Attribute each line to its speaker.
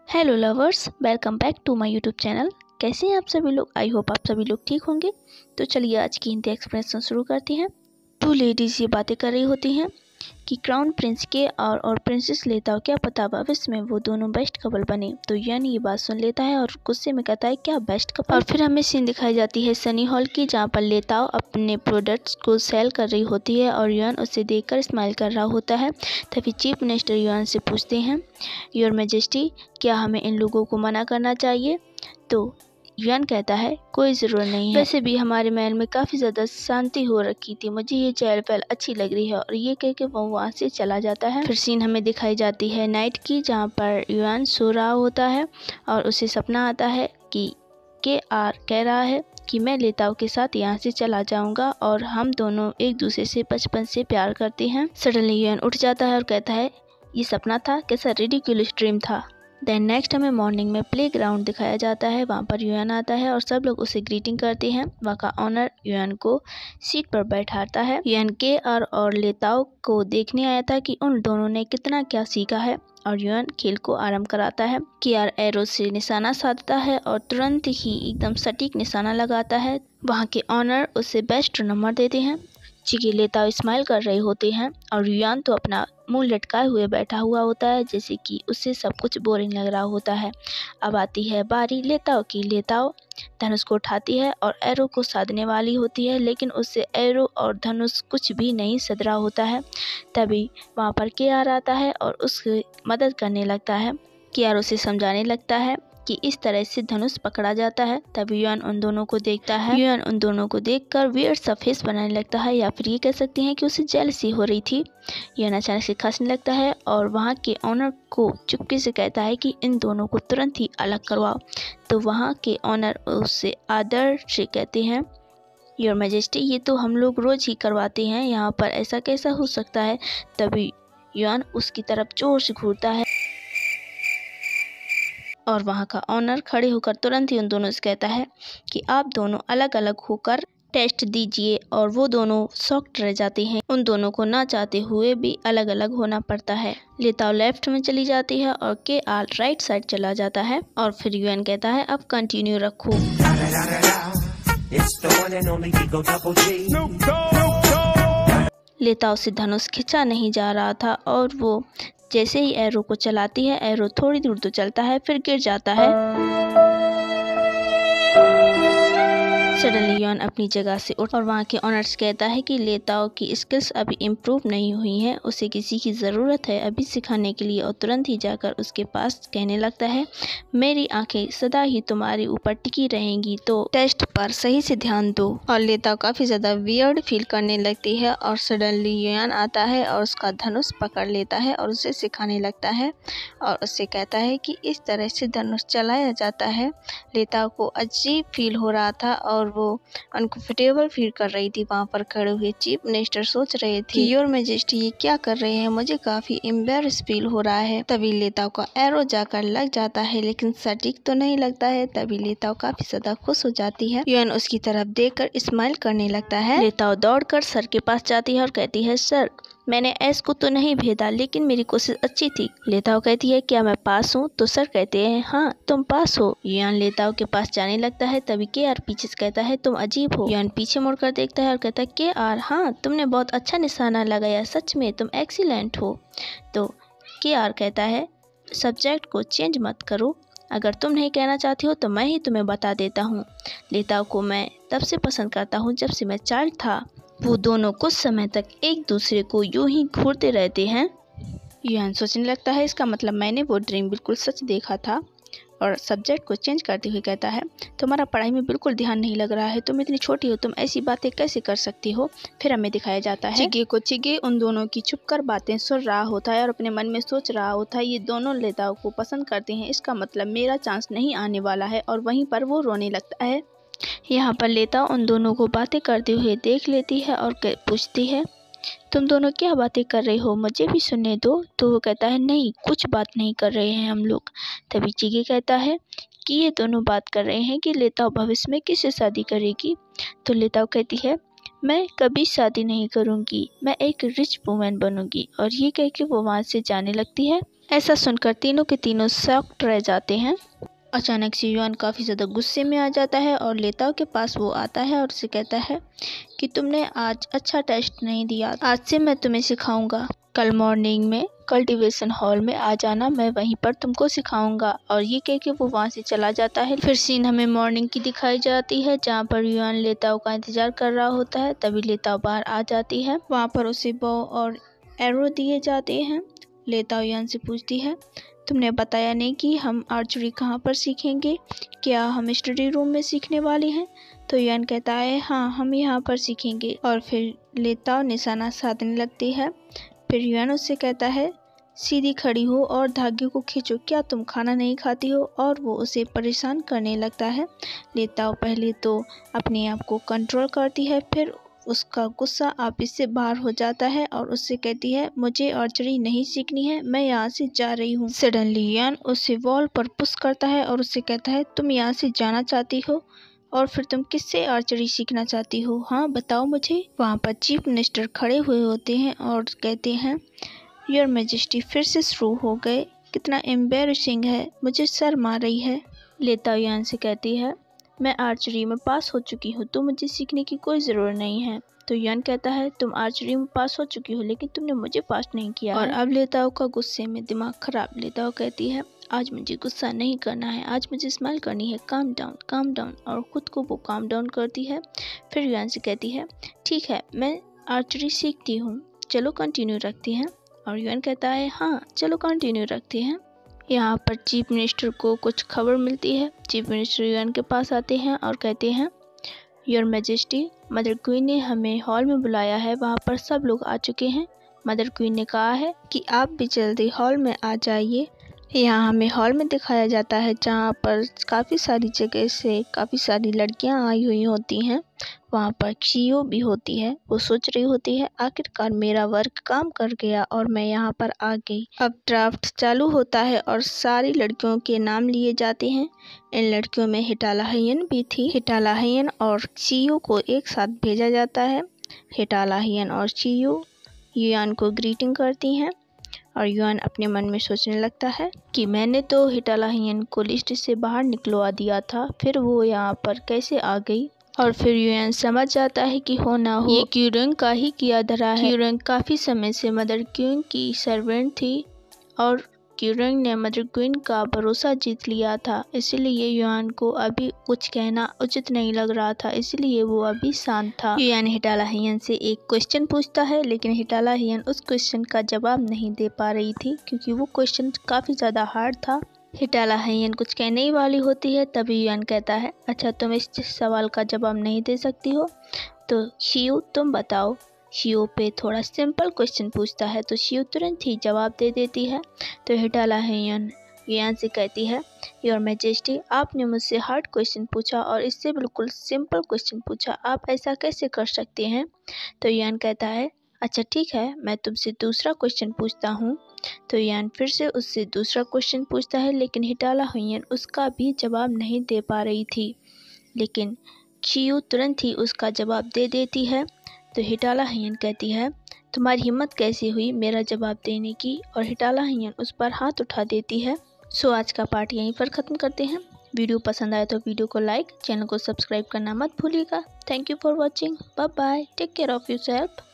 Speaker 1: Hello lovers, welcome back to my YouTube channel. कैसे हैं आप सभी लोग? आई होप आप सभी लोग ठीक होंगे। तो चलिए आज की हिंदी एक्सप्रेशन शुरू करते हैं। टू लेडीज़ ये बातें कर रही होती हैं कि क्राउन प्रिंस के और प्रिंसेस लेताओ क्या पता भविष्य में वो दोनों बेस्ट कपल बने। तो यानी ये बात सुन लेता है और गुस्से में कहता है क्या बेस्ट कपल। और फिर हमें सीन दिखाई जाती है सनी हॉल की, जहाँ पर लेताओ अपने प्रोडक्ट्स को सेल कर रही होती है और युआन उसे देखकर स्माइल कर रहा होता है। तभी चीफ मिनिस्टर युआन से पूछते हैं, योर मैजेस्टी, क्या हमें इन लोगों को मना करना चाहिए? तो युआन कहता है कोई ज़रूरत नहीं है, वैसे भी हमारे महल में काफ़ी ज़्यादा शांति हो रखी थी, मुझे ये चहल पहल अच्छी लग रही है। और ये कह के वो वहाँ से चला जाता है। फिर सीन हमें दिखाई जाती है नाइट की, जहाँ पर युआन सो रहा होता है और उसे सपना आता है कि के.आर. कह रहा है कि मैं लेताओ के साथ यहाँ से चला जाऊँगा और हम दोनों एक दूसरे से बचपन से प्यार करते हैं। सडनली युआन उठ जाता है और कहता है ये सपना था, कैसा रिडिकुलस ड्रीम था। देन नेक्स्ट हमें मॉर्निंग में प्ले ग्राउंड दिखाया जाता है। वहाँ पर युआन आता है और सब लोग उसे ग्रीटिंग करते हैं। वहाँ का ऑनर युआन को सीट पर बैठाता है। Yuan KR. और लेताओ को देखने आया था कि उन दोनों ने कितना क्या सीखा है और युआन खेल को आरंभ कराता है। के.आर. एरो से निशाना साधता है और तुरंत ही एकदम सटीक निशाना लगाता है। वहाँ के ऑनर उसे बेस्ट नंबर देते हैं। चिकी लेताओ स्माइल कर रहे होते हैं और युआन तो अपना मुंह लटकाए हुए बैठा हुआ होता है, जैसे कि उसे सब कुछ बोरिंग लग रहा होता है। अब आती है बारी लेताओ की। लेताओ धनुष को उठाती है और एरो को साधने वाली होती है, लेकिन उससे एरो और धनुष कुछ भी नहीं सध रहा होता है। तभी वहाँ पर के.आर. आता है और उसकी मदद करने लगता है। के.आर. उसे समझाने लगता है कि इस तरह से धनुष पकड़ा जाता है। तभी युआन उन दोनों को देखता है। युआन उन दोनों को देखकर वियर्ड सा फेस बनाने लगता है, या फिर ये कह सकते हैं कि उसे जेलसी हो रही थी। युआन अचानक से खांसने लगता है और वहाँ के ऑनर को चुपके से कहता है कि इन दोनों को तुरंत ही अलग करवाओ। तो वहाँ के ऑनर उससे आदर से कहते हैं, योर मैजेस्टी, ये तो हम लोग रोज ही करवाते हैं, यहाँ पर ऐसा कैसा हो सकता है। तभी युआन उसकी तरफ जोर से घूरता है और वहाँ का ऑनर खड़े होकर तुरंत ही उन दोनों से कहता है कि आप दोनों अलग अलग होकर टेस्ट दीजिए। और वो दोनों शॉक्ड रह जाते हैं। उन दोनों को ना चाहते हुए भी अलग अलग होना पड़ता है। लेताओ लेफ्ट में चली जाती है और के.आर. राइट साइड चला जाता है। और फिर युआन कहता है अब कंटिन्यू रखो। लेताओ से धनुष खिंचा नहीं जा रहा था और वो जैसे ही एरो को चलाती है, एरो थोड़ी दूर तो चलता है फिर गिर जाता है। सडनली युआन अपनी जगह से उठ और वहाँ के ऑनर्स कहता है कि लेताओ की स्किल्स अभी इम्प्रूव नहीं हुई हैं, उसे किसी की ज़रूरत है अभी सिखाने के लिए। और तुरंत ही जाकर उसके पास कहने लगता है मेरी आंखें सदा ही तुम्हारे ऊपर टिकी रहेंगी, तो टेस्ट पर सही से ध्यान दो। और लेताओ काफ़ी ज़्यादा वियर्ड फील करने लगती है और सडनली युआन आता है और उसका धनुष पकड़ लेता है और उसे सिखाने लगता है और उससे कहता है कि इस तरह से धनुष चलाया जाता है। लेताओ को अजीब फील हो रहा था और वो अनकंफर्टेबल फील कर रही थी। वहाँ पर खड़े हुए चीफ मिनिस्टर सोच रहे थे कि योर मैजेस्टी ये क्या कर रहे हैं, मुझे काफी एम्बेरस फील हो रहा है। तभी लेताओ का एरो जाकर लग जाता है, लेकिन सटीक तो नहीं लगता है। तभी लेताओ काफी ज्यादा खुश हो जाती है। युआन उसकी तरफ देखकर स्माइल करने लगता है। लेताओ दौड़कर सर के पास जाती है और कहती है सर, मैंने एस को तो नहीं भेजा, लेकिन मेरी कोशिश अच्छी थी। लेताओ कहती है क्या मैं पास हूँ? तो सर कहते हैं हाँ तुम पास हो। युआन लेताओ के पास जाने लगता है। तभी के.आर. पीछे से कहता है तुम अजीब हो। युआन पीछे मुड़कर देखता है और कहता है के.आर. हाँ तुमने बहुत अच्छा निशाना लगाया, सच में तुम एक्सीलेंट हो। तो के.आर. कहता है सब्जेक्ट को चेंज मत करो, अगर तुम नहीं कहना चाहती हो तो मैं ही तुम्हें बता देता हूँ। लेताओ को मैं तब से पसंद करता हूँ जब से मैं चाइल्ड था। वो दोनों कुछ समय तक एक दूसरे को यूं ही घूरते रहते हैं। युआन सोचने लगता है इसका मतलब मैंने वो ड्रीम बिल्कुल सच देखा था। और सब्जेक्ट को चेंज करते हुए कहता है तुम्हारा पढ़ाई में बिल्कुल ध्यान नहीं लग रहा है, तुम इतनी छोटी हो, तुम ऐसी बातें कैसे कर सकती हो। फिर हमें दिखाया जाता है चिगे उन दोनों की छुपकर बातें सुन रहा होता है और अपने मन में सोच रहा होता है ये दोनों लेताओ को पसंद करते हैं, इसका मतलब मेरा चांस नहीं आने वाला है। और वहीं पर वो रोने लगता है। यहाँ पर लेताओ उन दोनों को बातें करते हुए देख लेती है और पूछती है तुम दोनों क्या बातें कर रहे हो, मुझे भी सुनने दो। तो वो कहता है नहीं, कुछ बात नहीं कर रहे हैं हम लोग। तभी चिगे कहता है कि ये दोनों बात कर रहे हैं कि लेताओ भविष्य में किससे शादी करेगी। तो लेताओ कहती है मैं कभी शादी नहीं करूँगी, मैं एक रिच वुमेन बनूंगी। और ये कह के वो वहाँ से जाने लगती है। ऐसा सुनकर तीनों के तीनों शॉक्ड रह जाते हैं। अचानक से युआन काफ़ी ज़्यादा गुस्से में आ जाता है और लेताओ के पास वो आता है और उसे कहता है कि तुमने आज अच्छा टेस्ट नहीं दिया, आज से मैं तुम्हें सिखाऊंगा। कल मॉर्निंग में कल्टीवेशन हॉल में आ जाना, मैं वहीं पर तुमको सिखाऊंगा। और ये कह के वो वहाँ से चला जाता है। फिर सीन हमें मॉर्निंग की दिखाई जाती है जहाँ पर युआन लेताओ का इंतजार कर रहा होता है। तभी लेताओ बाहर आ जाती है। वहाँ पर उसे बो और एरो दिए जाते हैं। लेताओ युआन से पूछती है, तुमने बताया नहीं कि हम आर्चरी कहाँ पर सीखेंगे, क्या हम स्टडी रूम में सीखने वाले हैं? तो युआन कहता है, हाँ हम यहाँ पर सीखेंगे। और फिर लेताओ निशाना साधने लगती है। फिर युआन उससे कहता है, सीधी खड़ी हो और धागे को खींचो, क्या तुम खाना नहीं खाती हो? और वो उसे परेशान करने लगता है। लेताओ पहले तो अपने आप को कंट्रोल करती है, फिर उसका गुस्सा आप इससे बाहर हो जाता है और उससे कहती है, मुझे आर्चरी नहीं सीखनी है, मैं यहाँ से जा रही हूँ। सडनली युआन उसे वॉल पर पुश करता है और उससे कहता है, तुम यहाँ से जाना चाहती हो और फिर तुम किससे आर्चरी सीखना चाहती हो? हाँ बताओ मुझे। वहाँ पर चीफ मिनिस्टर खड़े हुए होते हैं और कहते हैं, योर मैजेस्टी फिर से शुरू हो गए, कितना एम्बेरसिंग है, मुझे शर्म आ रही है। लेताओ युआन से कहती है, मैं आर्चरी में पास हो चुकी हूँ, तो मुझे सीखने की कोई ज़रूरत नहीं है। तो युआन कहता है, तुम आर्चरी में पास हो चुकी हो लेकिन तुमने मुझे पास नहीं किया और अब लेताओ का गुस्से में दिमाग खराब। लेताओ कहती है, आज मुझे गुस्सा नहीं करना है, आज मुझे स्माइल करनी है, काम डाउन। और ख़ुद को वो काम डाउन करती है। फिर युआन से कहती है, ठीक है मैं आर्चरी सीखती हूँ, चलो कंटिन्यू रखते हैं। और युआन कहता है, हाँ चलो कंटिन्यू रखते हैं। यहाँ पर चीफ मिनिस्टर को कुछ खबर मिलती है। चीफ मिनिस्टर युआन के पास आते हैं और कहते हैं, योर मैजेस्टी मदर क्वीन ने हमें हॉल में बुलाया है, वहाँ पर सब लोग आ चुके हैं। मदर क्वीन ने कहा है कि आप भी जल्दी हॉल में आ जाइए। यहाँ हमें हॉल में दिखाया जाता है जहाँ पर काफ़ी सारी जगह से काफ़ी सारी लड़कियाँ आई हुई होती हैं। वहाँ पर चियो भी होती है। वो सोच रही होती है, आखिरकार मेरा वर्क काम कर गया और मैं यहाँ पर आ गई। अब ड्राफ्ट चालू होता है और सारी लड़कियों के नाम लिए जाते हैं। इन लड़कियों में हिटाला हायन भी थी। हिटाला हायन और चियो को एक साथ भेजा जाता है। हिटाला हायन और चियो युआन को ग्रीटिंग करती हैं और युआन अपने मन में सोचने लगता है कि मैंने तो हिटाला हायन को लिस्ट से बाहर निकलवा दिया था, फिर वो यहाँ पर कैसे आ गई। और फिर युआन समझ जाता है कि हो ना हो ये क्यूरेंग का ही किया धरा है। क्यूरेंग काफ़ी समय से मदर क्वीन की सर्वेंट थी और क्यूरेंग ने मदर क्वीन का भरोसा जीत लिया था, इसलिए युआन को अभी कुछ कहना उचित नहीं लग रहा था, इसलिए वो अभी शांत था। युआन हिटाला हायन से एक क्वेश्चन पूछता है लेकिन हिटाला हायन उस क्वेश्चन का जवाब नहीं दे पा रही थी क्योंकि वो क्वेश्चन काफ़ी ज़्यादा हार्ड था। हिटाला हायन कुछ कहने ही वाली होती है, तभी युआन कहता है, अच्छा तुम इस सवाल का जवाब नहीं दे सकती हो तो शियो तुम बताओ। शियो पे थोड़ा सिंपल क्वेश्चन पूछता है तो शियो तुरंत ही जवाब दे देती है। तो हिटाला हायन युआन से कहती है, योर मैजेस्टी आपने मुझसे हार्ड क्वेश्चन पूछा और इससे बिल्कुल सिंपल क्वेश्चन पूछा, आप ऐसा कैसे कर सकते हैं? तो युआन कहता है, अच्छा ठीक है मैं तुमसे दूसरा क्वेश्चन पूछता हूँ। तो युआन फिर से उससे दूसरा क्वेश्चन पूछता है लेकिन हिटाला हायन उसका भी जवाब नहीं दे पा रही थी, लेकिन शियो तुरंत ही उसका जवाब दे देती है। तो हिटाला हायन कहती है, तुम्हारी हिम्मत कैसे हुई मेरा जवाब देने की? और हिटाला हायन उस पर हाथ उठा देती है। सो आज का पार्ट यहीं पर ख़त्म करते हैं। वीडियो पसंद आए तो वीडियो को लाइक, चैनल को सब्सक्राइब करना मत भूलिएगा। Thank you for watching, bye bye, take care of yourself.